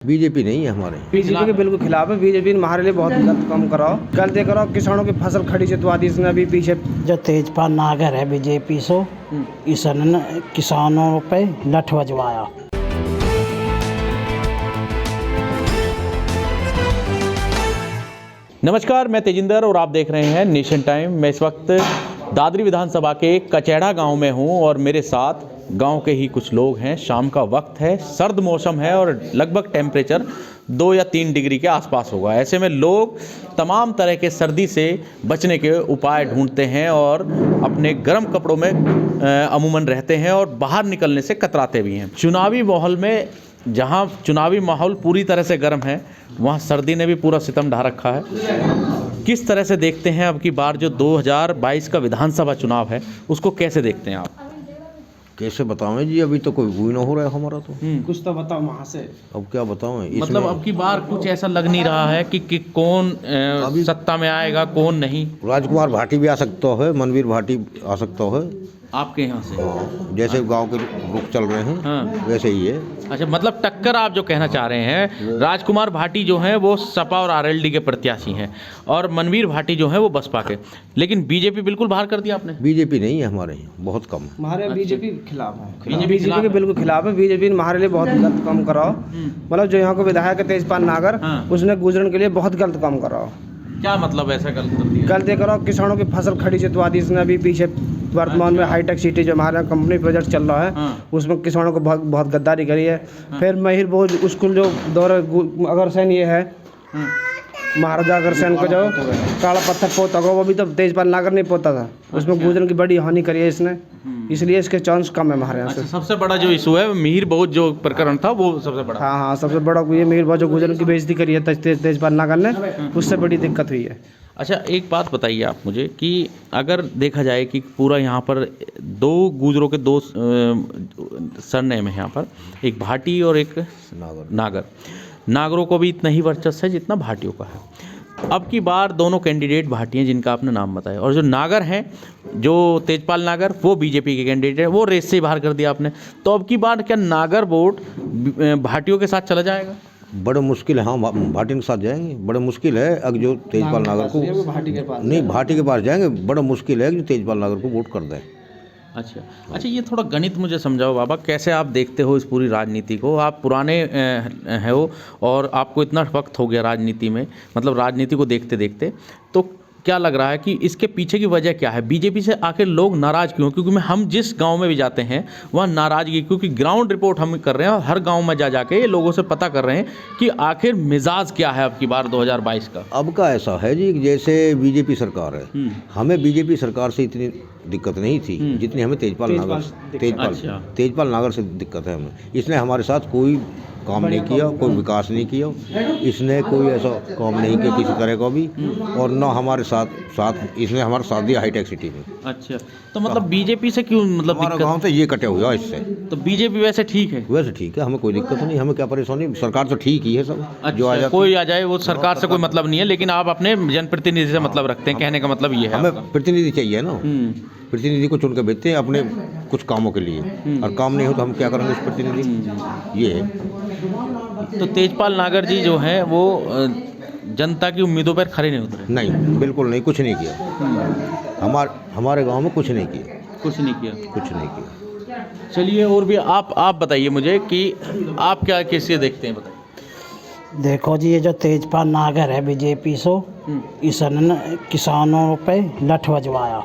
BJP नहीं है हमारे। बीजेपी के बिल्कुल खिलाफ है। बीजेपी ने हमारे लिए बहुत गलत काम कराओ, गलती करो। किसानों की फसल खड़ी जितवा दी इसने अभी पीछे। जो तेजपाल नागर है बीजेपी से, इसने किसानों पे लठ बजवाया। नमस्कार, मैं तेजिंदर और आप देख रहे हैं नेशन टाइम। मैं इस वक्त दादरी विधानसभा के कचैड़ा गांव में हूं और मेरे साथ गांव के ही कुछ लोग हैं। शाम का वक्त है, सर्द मौसम है और लगभग टेम्परेचर 2 या 3 डिग्री के आसपास होगा। ऐसे में लोग तमाम तरह के सर्दी से बचने के उपाय ढूंढते हैं और अपने गर्म कपड़ों में अमूमन रहते हैं और बाहर निकलने से कतराते भी हैं। चुनावी माहौल में, जहां चुनावी माहौल पूरी तरह से गर्म है, वहां सर्दी ने भी पूरा सितम ढा रखा है। किस तरह से देखते हैं अब की बार जो 2022 का विधानसभा चुनाव है, उसको कैसे देखते हैं आप? कैसे बतावें जी, अभी तो कोई हुई ना हो रहा है हमारा तो। कुछ तो बताओ वहाँ से। अब क्या बतावें मतलब अब की बार कुछ ऐसा लग नहीं रहा है कि कौन सत्ता में आएगा, कौन नहीं। राजकुमार भाटी भी आ सकता है, मनवीर भाटी आ सकता है आपके यहाँ से। जैसे गांव के रुख चल रहे हैं, हाँ। वैसे ही है। अच्छा, मतलब टक्कर आप जो कहना चाह रहे हैं, राजकुमार भाटी जो हैं वो सपा और आरएलडी के प्रत्याशी हैं और मनवीर भाटी जो हैं वो बसपा के। लेकिन बीजेपी बिल्कुल बाहर कर दिया आपने। बीजेपी नहीं है हमारे यहाँ, बहुत कम है। हमारे बीजेपी के खिलाफ है। बीजेपी के बिल्कुल खिलाफ है। बीजेपी ने हमारे लिए बहुत गलत काम कराओ। मतलब जो यहाँ को विधायक है तेजपाल नागर, उसने गुजरन के लिए बहुत गलत काम कराओ। क्या मतलब ऐसा गलत कर दिया? गलती करो। किसानों की फसल खड़ी जितवा दी इसने अभी पीछे। वर्तमान में हाईटेक सिटी जो हमारा कंपनी प्रोजेक्ट चल रहा है, उसमें किसानों को बहुत गद्दारी करी है। फिर महिर बोझ स्कूल जो दौर अग्रसेन ये है, महाराजा अग्रसेन को जो काला पत्थर पोता था, वो भी तो तेजपाल नागर नहीं पोता था। उसमें गुजरन की बड़ी हानि करी है इसने, इसलिए इसके चांस कम है हमारे यहाँ से। सबसे बड़ा जो इशू है मिहिर बोझ जो प्रकरण था, वो सबसे बड़ा। हाँ, सबसे बड़ा ये मिहिर बोझ जो गुजरन की बेइज्जती करी है तेजपाल नागर ने, उससे बड़ी दिक्कत हुई है। अच्छा, एक बात बताइए आप मुझे कि अगर देखा जाए कि पूरा यहाँ पर 2 गुजरों के 2 सरनेम है यहाँ पर, एक भाटी और एक नागर। नागरों को भी इतना ही वर्चस्व है जितना भाटियों का है। अब की बार दोनों कैंडिडेट भाटी हैं जिनका आपने नाम बताया, और जो नागर हैं, जो तेजपाल नागर, वो बीजेपी के कैंडिडेट हैं, वो रेस से ही बाहर कर दिया आपने। तो अब की बार क्या नागर वोट भाटियों के साथ चला जाएगा? बड़ा मुश्किल है। हाँ, भाटी के साथ जाएंगे, बड़ा मुश्किल है। अगर जो तेजपाल नागर को भाटी के पास नहीं, भाटी के पास जाएंगे, बड़ा मुश्किल है कि जो तेजपाल नागर को वोट कर दें। अच्छा, ये थोड़ा गणित मुझे समझाओ बाबा, कैसे आप देखते हो इस पूरी राजनीति को? आप पुराने हैं हो और आपको इतना वक्त हो गया राजनीति में, मतलब राजनीति को देखते देखते, तो क्या लग रहा है कि इसके पीछे की वजह क्या है? बीजेपी से आखिर लोग नाराज़ क्यों? क्योंकि हम जिस गांव में भी जाते हैं वहाँ नाराज़गी, क्योंकि ग्राउंड रिपोर्ट हम कर रहे हैं और हर गांव में जा जाके लोगों से पता कर रहे हैं कि आखिर मिजाज क्या है अब की बार 2022 का। अब का ऐसा है जी, जैसे बीजेपी सरकार है, हमें बीजेपी सरकार से इतनी दिक्कत नहीं थी जितनी हमें तेजपाल नागर से दिक्कत है। हमें इसने हमारे साथ कोई काम नहीं किया, कोई विकास नहीं किया, इसने कोई ऐसा काम नहीं किया किसी तरह का भी, और न हमारे साथ इसने हमारा साथ दिया हाईटेक सिटी में। अच्छा, तो मतलब बीजेपी से क्यों, मतलब हमारा गांव से ये कटे हुआ इससे। तो बीजेपी वैसे ठीक है? वैसे ठीक है, हमें कोई दिक्कत नहीं, हमें क्या परेशानी, सरकार तो ठीक ही है सब। अच्छा, जो आ जाए कोई आ जाए, वो सरकार से कोई मतलब नहीं है, लेकिन आप अपने जनप्रतिनिधि से मतलब रखते हैं, कहने का मतलब ये है। हमें प्रतिनिधि चाहिए ना, प्रतिनिधि को चुन के भेजते हैं अपने कुछ कामों के लिए, और काम नहीं हो तो हम क्या करेंगे उस प्रतिनिधि। ये है। तो तेजपाल नागर जी जो हैं वो जनता की उम्मीदों पर खरे नहीं उतरे? नहीं, बिल्कुल नहीं, कुछ नहीं किया। हमारे गांव में कुछ नहीं किया। चलिए, और भी आप बताइए मुझे कि आप क्या कैसे देखते हैं, बताइए। देखो जी, ये जो तेजपाल नागर है बीजेपी से, इसने किसानों पे लठ बजवाया।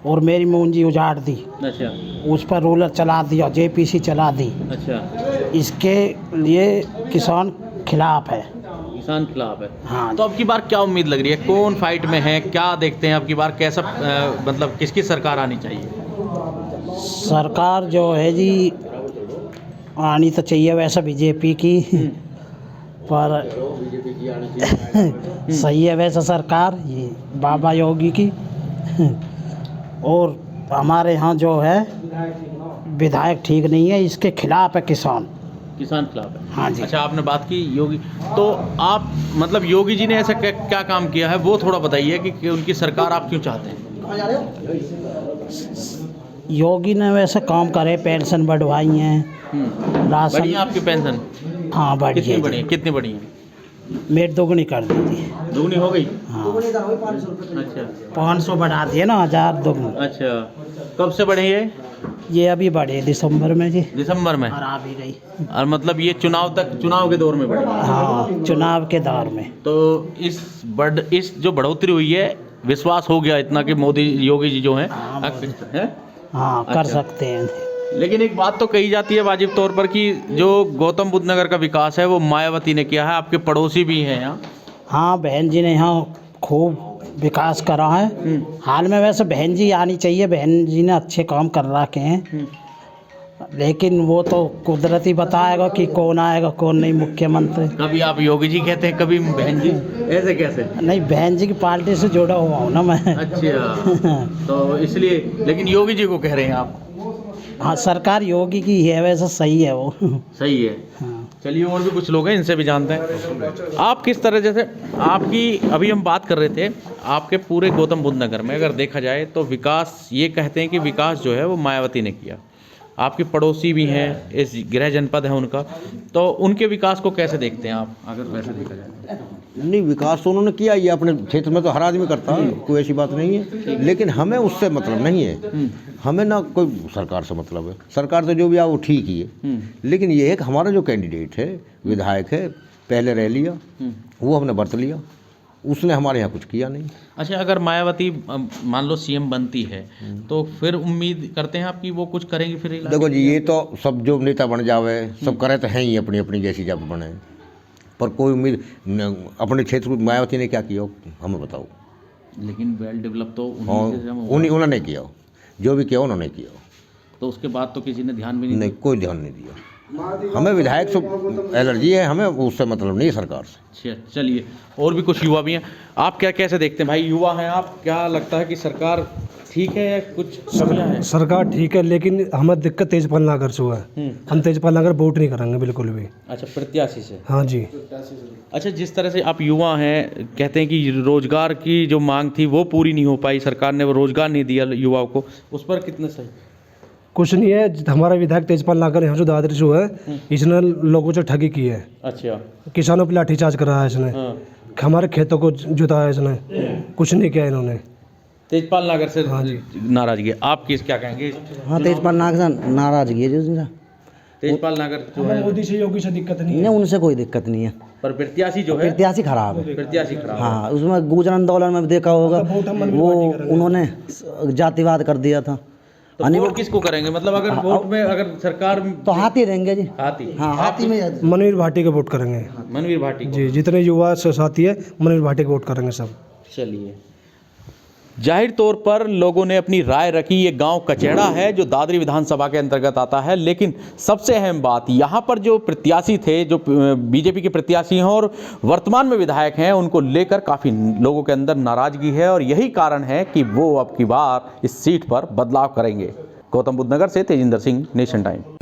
और मेरी मूंजी उजाड़ दी। अच्छा। उस पर रोलर चला दिया, जेपीसी चला दी। अच्छा, इसके लिए किसान खिलाफ है। किसान खिलाफ है। हाँ। तो अब की बार क्या उम्मीद लग रही है, कौन फाइट में है, क्या देखते हैं अब की बार, कैसा मतलब किसकी सरकार आनी चाहिए? सरकार जो है जी, आनी तो चाहिए वैसे बीजेपी की, पर सही है वैसे सरकार ये बाबा योगी की। और हमारे यहाँ जो है विधायक ठीक नहीं है, इसके खिलाफ है किसान खिलाफ है। हाँ जी। अच्छा, आपने बात की योगी, तो आप मतलब योगी जी ने ऐसा क्या काम किया है वो थोड़ा बताइए कि उनकी सरकार आप क्यों चाहते हैं? योगी ने वैसे काम करे, पेंशन बढ़वाई हैं, राशन। बढ़िया आपकी पेंशन? हाँ बढ़ी कितनी है बढ़ी है? कितनी बढ़ी है? मेरी दोगुनी कर दी थी। दुगनी हो गई? हाँ अच्छा 500 बढ़ा दिए ना, 1000 दोगुनी। अच्छा, कब से बढ़ी है? ये अभी बढ़े दिसंबर में जी, दिसंबर में। और आ भी गई। और मतलब ये चुनाव के दौर में बढ़ी? हाँ चुनाव के दौर में। तो इस जो बढ़ोतरी हुई है, विश्वास हो गया इतना कि मोदी योगी जी जो हैं हैं? हाँ कर अच्छा। सकते हैं। लेकिन एक बात तो कही जाती है वाजिब तौर पर कि जो गौतम बुद्ध नगर का विकास है वो मायावती ने किया है, आपके पड़ोसी भी हैं यहाँ। हाँ बहन जी ने यहाँ खूब विकास करा है। हाल में वैसे बहन जी आनी चाहिए, बहन जी ने अच्छे काम कर रखे हैं, लेकिन वो तो कुदरती बताएगा कि कौन आएगा कौन नहीं मुख्यमंत्री। कभी आप योगी जी कहते हैं, कभी बहन जी, ऐसे कैसे? नहीं बहन जी की पार्टी से जुड़ा हुआ हूँ ना मैं। अच्छा, तो इसलिए, लेकिन योगी जी को कह रहे हैं आप? हाँ सरकार योगी की है, वैसे सही है वो। सही है। हाँ। चलिए और भी कुछ लोग हैं, इनसे भी जानते हैं। आप किस तरह, जैसे आपकी अभी हम बात कर रहे थे, आपके पूरे गौतम बुद्ध नगर में अगर देखा जाए तो विकास, ये कहते हैं कि विकास जो है वो मायावती ने किया। आपके पड़ोसी भी हैं, इस गृह जनपद है उनका, तो उनके विकास को कैसे देखते हैं आप, अगर वैसे देखा जाए? नहीं, विकास तो उन्होंने किया, ये अपने क्षेत्र में तो हर आदमी करता है, कोई ऐसी बात नहीं है, लेकिन हमें उससे मतलब नहीं है। हमें ना कोई सरकार से मतलब है, सरकार तो जो भी आ वो ठीक ही है, लेकिन ये है कि हमारा जो कैंडिडेट है, विधायक है, पहले रह लिया, वो हमने बरत लिया, उसने हमारे यहाँ कुछ किया नहीं। अच्छा, अगर मायावती मान लो सीएम बनती है तो फिर उम्मीद करते हैं आप कि वो कुछ करेंगी फिर इलाके? देखो जी, ये तो सब जो नेता बन जावे सब करे तो हैं ही अपनी अपनी जैसी जब बने, पर कोई उम्मीद अपने क्षेत्र में मायावती ने क्या किया हमें बताओ। लेकिन वेल डेवलप तो उन्होंने किया, जो भी किया उन्होंने किया, तो उसके बाद तो किसी ने ध्यान भी नहीं कोई ध्यान नहीं दिया। हमें विधायक से एलर्जी है, हमें उससे मतलब नहीं सरकार से। अच्छा, चलिए और भी कुछ युवा भी हैं, आप क्या कैसे देखते हैं भाई, युवा हैं आप, क्या लगता है कि सरकार ठीक है या कुछ कमियां हैं? सरकार ठीक है, लेकिन हमें दिक्कत तेजपाल नागर से हुआ है। हम तेजपाल नागर वोट नहीं करेंगे बिल्कुल भी। अच्छा, प्रत्याशी से? हाँ जी। अच्छा, जिस तरह से आप युवा हैं, कहते हैं कि रोजगार की जो मांग थी वो पूरी नहीं हो पाई, सरकार ने वो रोजगार नहीं दिया युवाओं को, उस पर कितने सही? कुछ नहीं है, हमारा विधायक तेजपाल नागर यहाँ जो दादरी जो है, इसने लोगों से ठगी की है। अच्छा, किसानों पर लाठीचार्ज कराया है इसने, हमारे खेतों को जुताया इसने, कुछ नहीं किया इन्होंने। तेजपाल नागर से हाँ जी। नाराजगी है, आप किस क्या कहेंगे? हाँ तेजपाल नागर से नाराजगी है जो तेजपाल नागर जो है, मोदी से योगी से दिक्कत नहीं नहीं, उनसे कोई दिक्कत नहीं है, पर प्रत्याशी जो है, प्रत्याशी खराब है। प्रत्याशी खराब है। हाँ उसमें गुजर आंदोलन में भी देखा होगा, वो उन्होंने जातिवाद कर दिया था। तो वोट किसको करेंगे, मतलब अगर वोट में अगर सरकार तो हाथी रहेंगे जी। हाथी? हाँ हाथी में मनवीर भाटी का वोट करेंगे मनवीर भाटी जी, जितने युवा साथी है मनवीर भाटी का वोट करेंगे सब। चलिए, जाहिर तौर पर लोगों ने अपनी राय रखी। ये गांव कचेड़ा है जो दादरी विधानसभा के अंतर्गत आता है, लेकिन सबसे अहम बात यहाँ पर जो प्रत्याशी थे, जो बीजेपी के प्रत्याशी हैं और वर्तमान में विधायक हैं, उनको लेकर काफ़ी लोगों के अंदर नाराजगी है और यही कारण है कि वो अब की बार इस सीट पर बदलाव करेंगे। गौतम बुद्ध नगर से तेजिंदर सिंह, नेशन टाइम।